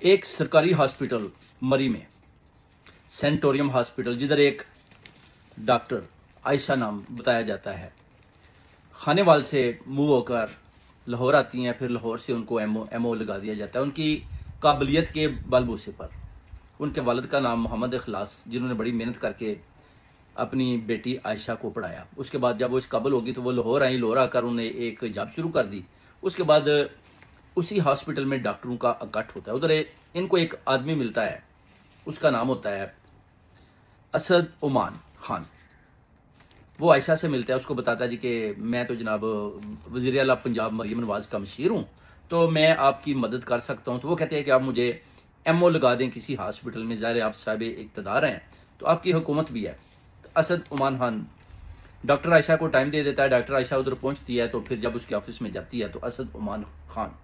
एक सरकारी हॉस्पिटल मरी में, सेंटोरियम हॉस्पिटल, जिधर एक डॉक्टर आयशा नाम बताया जाता है, खानेवाल से मूव होकर लाहौर आती हैं। फिर लाहौर से उनको एमओ लगा दिया जाता है उनकी काबिलियत के बलबूते पर। उनके वालिद का नाम मोहम्मद इखलास, जिन्होंने बड़ी मेहनत करके अपनी बेटी आयशा को पढ़ाया। उसके बाद जब वो इस काबिल होगी तो वो लाहौर आई। लाहौर आकर उन्हें एक जॉब शुरू कर दी। उसके बाद उसी हॉस्पिटल में डॉक्टरों का इकट्ठ होता है। उधर इनको एक आदमी मिलता है, उसका नाम होता है असद उमान खान। वो आयशा से मिलता है, उसको बताता है जी कि मैं तो जनाब वज़ीर आला पंजाब मरियम नवाज का मशीर हूं, तो मैं आपकी मदद कर सकता हूं। तो वो कहते हैं कि आप मुझे एमओ लगा दें किसी हॉस्पिटल में, ज़ाहिर आप साहिब इक़्तिदार हैं तो आपकी हुकूमत भी है। तो असद उमान खान डॉक्टर आयशा को टाइम दे देता है। डॉक्टर आयशा उधर पहुंचती है, तो फिर जब उसके ऑफिस में जाती है तो असद उमान खान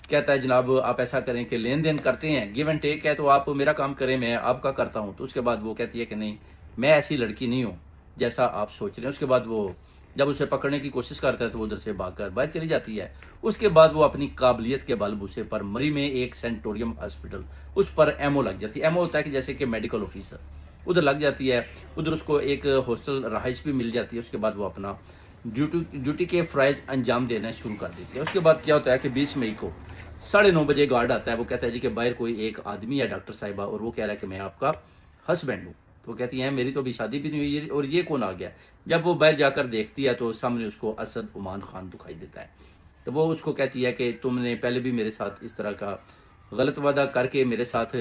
कहता है जनाब आप ऐसा करें कि लेन देन करते हैं, गिव एंड टेक है, तो आप मेरा काम करें, मैं आपका करता हूं। तो उसके बाद वो कहती है कि नहीं, मैं ऐसी लड़की नहीं हूं जैसा आप सोच रहे हैं। उसके बाद वो जब उसे पकड़ने की कोशिश करता है तो वो उधर से भागकर बाहर चली जाती है। उसके बाद वो अपनी काबिलियत के बलबूते पर मरी में एक सेंटोरियम हॉस्पिटल, उस पर एमओ लग जाती है। एमओ होता है कि जैसे कि मेडिकल ऑफिसर, उधर लग जाती है। उधर उसको एक हॉस्टल रहाइश भी मिल जाती है। उसके बाद वो अपना ड्यूटी के फ़राइज़ अंजाम देना शुरू कर देती है। उसके बाद क्या होता है कि 20 मई को 9:30 बजे गार्ड आता है। वो कहता है जी कि बाहर कोई एक आदमी है डॉक्टर साहिबा, और वो कह रहा है कि मैं आपका हस्बैंड हूँ। तो वो कहती है मेरी तो अभी शादी भी नहीं हुई और ये कौन आ गया। जब वो बाहर जाकर देखती है तो सामने उसको असद उमान खान दिखाई देता है। तो वो उसको कहती है कि तुमने पहले भी मेरे साथ इस तरह का गलत वादा करके मेरे साथ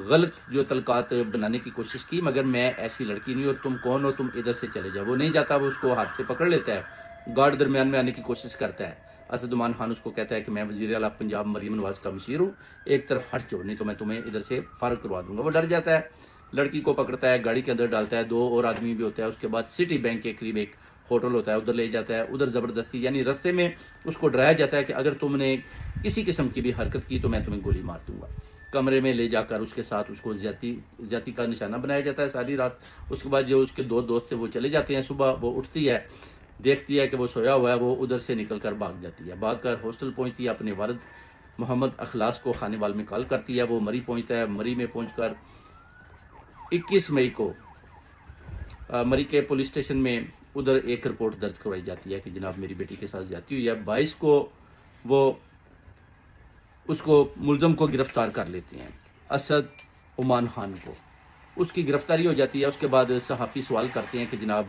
गलत जो तलकात बनाने की कोशिश की, मगर मैं ऐसी लड़की नहीं, और तुम कौन हो, तुम इधर से चले जाओ। वो नहीं जाता, वो उसको हाथ से पकड़ लेता है। गार्ड दरमियान में आने की कोशिश करता है। असद उमान खान उसको कहता है कि मैं वज़ीर आला पंजाब मरियम नवाज का मशीर हूँ, एक तरफ हट जाओ, नहीं तो मैं तुम्हें इधर से फारग करवा दूंगा। वो डर जाता है, लड़की को पकड़ता है, गाड़ी के अंदर डालता है। 2 और आदमी भी होता है। उसके बाद सिटी बैंक के करीब एक होटल होता है, उधर ले जाता है। उधर जबरदस्ती यानी रास्ते में उसको डराया जाता है कि अगर तुमने किसी किस्म की भी हरकत की तो मैं तुम्हें गोली मार दूंगा। कमरे में ले जाकर उसके साथ उसको ज्यादती का निशाना बनाया जाता है सारी रात। उसके बाद जो उसके 2 दोस्त थे वो चले जाते हैं। सुबह वो उठती है, देखती है कि वो सोया हुआ है। वो उधर से निकलकर भाग जाती है। भागकर हॉस्टल पहुंचती है, अपने वालिद मोहम्मद इखलास को खानेवाल में कॉल करती है। वो मरी पहुंचता है। मरी में पहुंचकर 21 मई को मरी के पुलिस स्टेशन में उधर एक रिपोर्ट दर्ज करवाई जाती है कि जनाब मेरी बेटी के साथ ज्यादती हुई है। 22 को वो उसको मुलजम को गिरफ्तार कर लेते हैं, असद उमान खान को। उसकी गिरफ्तारी हो जाती है। उसके बाद सहाफ़ी सवाल करते हैं कि जनाब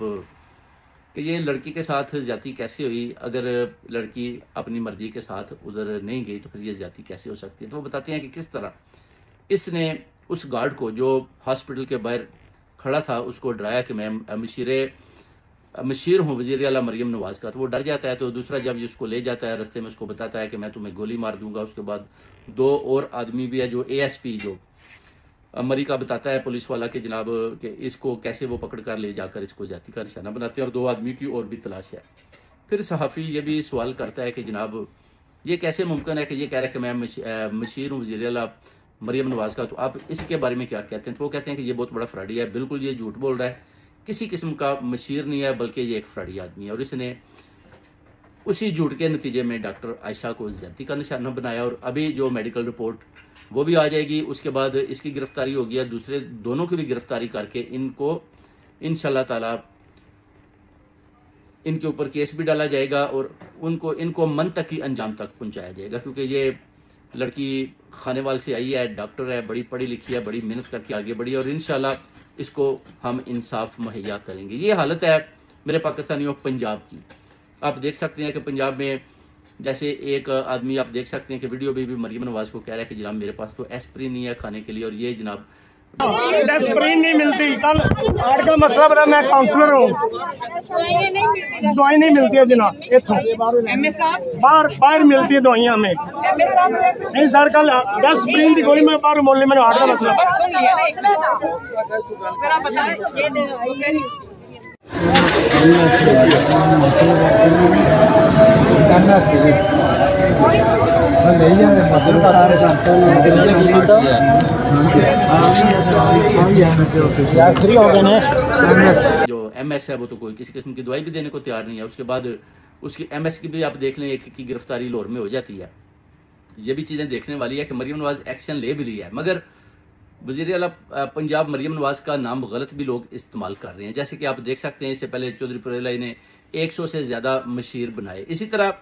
कि ये लड़की के साथ ज्यादती कैसे हुई, अगर लड़की अपनी मर्जी के साथ उधर नहीं गई तो फिर ये ज्यादती कैसे हो सकती है। तो वो बताते हैं कि किस तरह इसने उस गार्ड को जो हॉस्पिटल के बाहर खड़ा था उसको डराया कि मैं मशीर हूँ वज़ीर आला मरियम नवाज का। तो वो डर जाता है। तो दूसरा जब उसको ले जाता है, रास्ते में उसको बताता है कि मैं तुम्हें गोली मार दूंगा। उसके बाद 2 और आदमी भी है, जो एएसपी जो मरी का बताता है पुलिस वाला कि जनाब कि इसको कैसे वो पकड़ कर ले जाकर इसको जाति का निशाना बनाते हैं, और 2 आदमी की और भी तलाश है। फिर सहाफ़ी ये भी सवाल करता है कि जनाब ये कैसे मुमकिन है कि ये कह रहा है कि मैं मशीर हूँ वज़ीर आला मरियम नवाज का, तो आप इसके बारे में क्या कहते हैं। तो वो कहते हैं कि ये बहुत बड़ा फ्रॉडी है, बिल्कुल ये झूठ बोल रहा है, किसी किस्म का मशीर नहीं है, बल्कि ये एक फ्रॉडी आदमी है। और इसने उसी झूठ के नतीजे में डॉक्टर आयशा को ज्यादती का निशाना बनाया। और अभी जो मेडिकल रिपोर्ट वो भी आ जाएगी। उसके बाद इसकी गिरफ्तारी होगी, दूसरे दोनों की भी गिरफ्तारी करके इनको इंशाल्लाह ताला इनके ऊपर केस भी डाला जाएगा और इनको मन तक ही अंजाम तक पहुंचाया जाएगा। क्योंकि ये लड़की खानेवाल से आई है, डॉक्टर है, बड़ी पढ़ी लिखी है, बड़ी मेहनत करके आगे बढ़ी है, और इंशाल्लाह इसको हम इंसाफ मुहैया करेंगे। ये हालत है मेरे पाकिस्तानियों पंजाब की। आप देख सकते हैं कि पंजाब में जैसे एक आदमी आप देख सकते हैं कि वीडियो में भी मरियम नवाज को कह रहा है कि जनाब मेरे पास तो एस्प्रिन नहीं है खाने के लिए, और ये जनाब एस्प्रिन नहीं मिलती। कल हार्ट का मसला बता, मैं काउंसलर हूँ, दवाई नहीं मिलती है जनाब, इतों बाहर मिलती है दवाइयाँ हमें नहीं सर। कल एस्प्रिन की गोली मैं बाहर मोहल्ले में हार्ट का मसला जो एमएस है वो तो कोई किसी किस्म की दवाई भी देने को तैयार नहीं है। उसके बाद उसकी एमएस की भी आप देख लें, एक की गिरफ्तारी लाहौर में हो जाती है। ये भी चीज़ें देखने वाली है कि मरीम नवाज एक्शन ले भी रही है, मगर वज़ीर आला पंजाब मरीम नवाज का नाम गलत भी लोग इस्तेमाल कर रहे हैं। जैसे कि आप देख सकते हैं, इससे पहले चौधरी पुरेलाई ने 100 से ज़्यादा मशीर बनाए। इसी तरह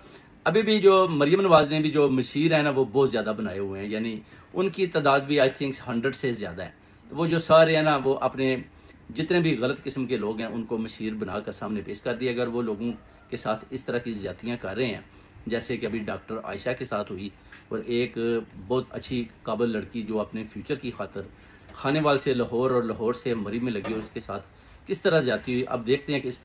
अभी भी जो मरीम नवाज ने भी जो मशीर है ना, वो बहुत ज़्यादा बनाए हुए हैं, यानी उनकी तादाद भी आई थिंक 100 से ज़्यादा है। तो वो जो सारे हैं ना, वो अपने जितने भी गलत किस्म के लोग हैं उनको मशीर बनाकर सामने पेश कर दिया। अगर वो लोगों के साथ इस तरह की ज्यादतियाँ कर रहे हैं, जैसे कि अभी डॉक्टर आयशा के साथ हुई, और एक बहुत अच्छी काबिल लड़की जो अपने फ्यूचर की खातर खानेवाल से लाहौर और लाहौर से मरी में लगी और उसके साथ किस तरह ज्यादती हुई, अब देखते हैं कि इस